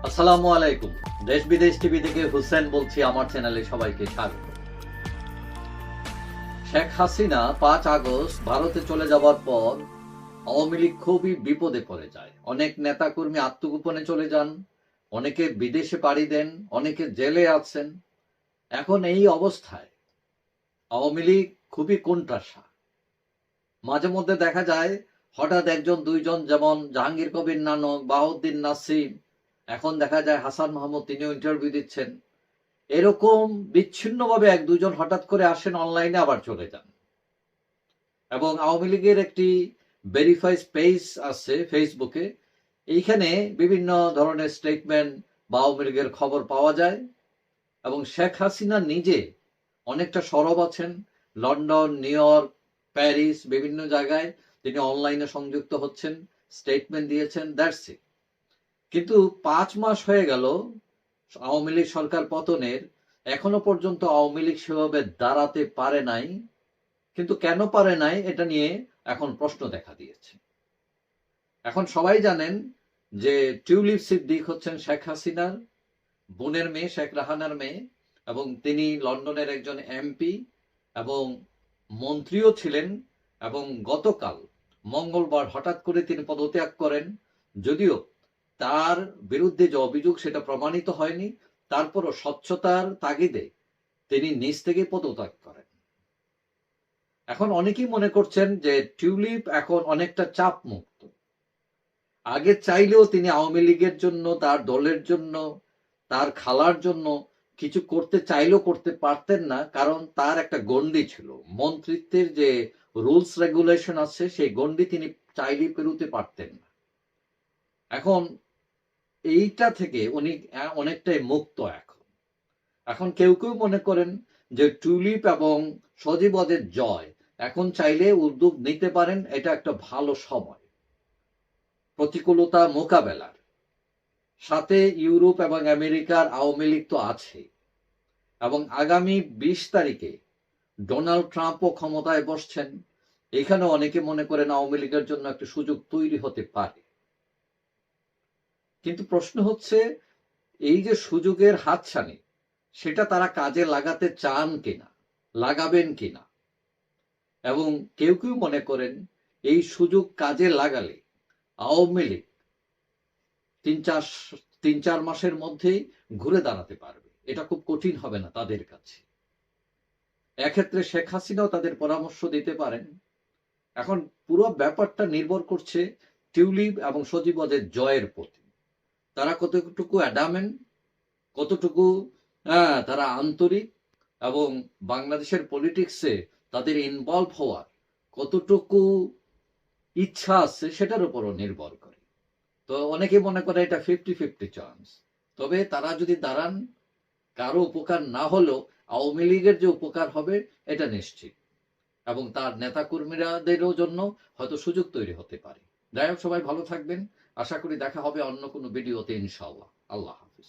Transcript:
আসসালামু আলাইকুম। দেশ বিদেশ টিভি থেকে হুসেন বলছি, আমার চ্যানেলে সবাইকে স্বাগত। শেখ হাসিনা 5 আগস্ট ভারতে চলে যাবার পর আওয়ামী লীগ খুবই বিপদে পড়ে যায়। অনেক নেতাকর্মী আত্মগোপনে চলে যান, অনেকে বিদেশে পাড়ি দেন, অনেকে জেলে আছেন। এখন এই অবস্থায় আওয়ামী লীগ খুবই কোণঠাসা। মাঝে মধ্যে দেখা যায় হঠাৎ একজন দুইজন, যেমন জাহাঙ্গীর কবির নানক, বাহাউদ্দিন নাসিম, এখন দেখা যায় হাসান মাহমুদ, তিনিও ইন্টারভিউ দিচ্ছেন। এরকম বিচ্ছিন্নভাবে এক দুজন হঠাৎ করে আসেন, অনলাইনে আবার চলে যান। এবং আওয়ামী লীগের একটি ভেরিফাইড পেজ আছে ফেসবুকে, এইখানে বিভিন্ন ধরনের স্টেটমেন্ট বা আওয়ামী লীগের খবর পাওয়া যায়। এবং শেখ হাসিনা নিজে অনেকটা সরব আছেন, লন্ডন, নিউ ইয়র্ক, প্যারিস, বিভিন্ন জায়গায় তিনি অনলাইনে সংযুক্ত হচ্ছেন, স্টেটমেন্ট দিয়েছেন, দ্যাটস ইট। কিন্তু 5 মাস হয়ে গেল আওয়ামী লীগ সরকার পতনের, এখনো পর্যন্ত আওয়ামী লীগ সেভাবে দাঁড়াতে পারে নাই। কিন্তু কেন পারে নাই, এটা নিয়ে এখন প্রশ্ন দেখা দিয়েছে। এখন সবাই জানেন যে টিউলিপ সিদ্দিক হচ্ছেন শেখ হাসিনার বোনের মেয়ে, শেখ রাহানার মেয়ে, এবং তিনি লন্ডনের একজন এমপি এবং মন্ত্রীও ছিলেন। এবং গতকাল মঙ্গলবার হঠাৎ করে তিনি পদত্যাগ করেন। যদিও তার বিরুদ্ধে যে অভিযোগ সেটা প্রমাণিত হয়নি, তারপরও স্বচ্ছতার তাগিদে তিনি নিজ থেকে পদত্যাগ করেন। এখন অনেকেই মনে করছেন যে টিউলিপ এখন অনেকটা চাপ মুক্ত। আগে চাইলেও তিনি আওয়ামী লীগের জন্য, তার দলের জন্য, তার খালার জন্য কিছু করতে চাইলেও করতে পারতেন না, কারণ তার একটা গণ্ডি ছিল। মন্ত্রিত্বের যে রুলস রেগুলেশন আছে, সেই গণ্ডি তিনি চাইলে পেরোতে পারতেন না। এখন এইটা থেকে উনি অনেকটাই মুক্ত। এখন কেউ কেউ মনে করেন যে টিউলিপ এবং সজীবদের জয়, এখন চাইলে উদ্যোগ নিতে পারেন, এটা একটা ভালো সময় প্রতিকূলতা মোকাবেলার। সাথে ইউরোপ এবং আমেরিকার আওয়ামী লীগ তো আছে, এবং আগামী 20 তারিখে ডোনাল্ড ট্রাম্পও ক্ষমতায় বসছেন। এখানে অনেকে মনে করেন আওয়ামী লীগের জন্য একটা সুযোগ তৈরি হতে পারে। কিন্তু প্রশ্ন হচ্ছে, এই যে সুযোগের হাতছানি, সেটা তারা কাজে লাগাতে চান কিনা, লাগাবেন কিনা। এবং কেউ কেউ মনে করেন এই সুযোগ কাজে লাগালে আওয়ামী লীগ 3-4 মাসের মধ্যেই ঘুরে দাঁড়াতে পারবে। এটা খুব কঠিন হবে না তাদের কাছে। এক্ষেত্রে শেখ হাসিনাও তাদের পরামর্শ দিতে পারেন। এখন পুরো ব্যাপারটা নির্ভর করছে টিউলিপ এবং সজীবদের জয়ের প্রতি। তারা কতটুকু অ্যাডামেন্ট, কতটুকু তারা আন্তরিক, এবং বাংলাদেশের পলিটিক্সে তাদের ইনভলভ হওয়ার কতটুকু ইচ্ছা আছে, সেটার উপরও নির্ভর করে। তো অনেকে মনে করে এটা 50-50 চান্স। তবে তারা যদি দাঁড়ান, কারো উপকার না হলেও আওয়ামী লীগের যে উপকার হবে এটা নিশ্চিত, এবং তার নেতা কর্মীরাদেরও জন্য হয়তো সুযোগ তৈরি হতে পারে। যাই হোক, সবাই ভালো থাকবেন। আশা করি দেখা হবে অন্য কোনো ভিডিওতে, ইনশাআল্লাহ। আল্লাহ হাফিজ।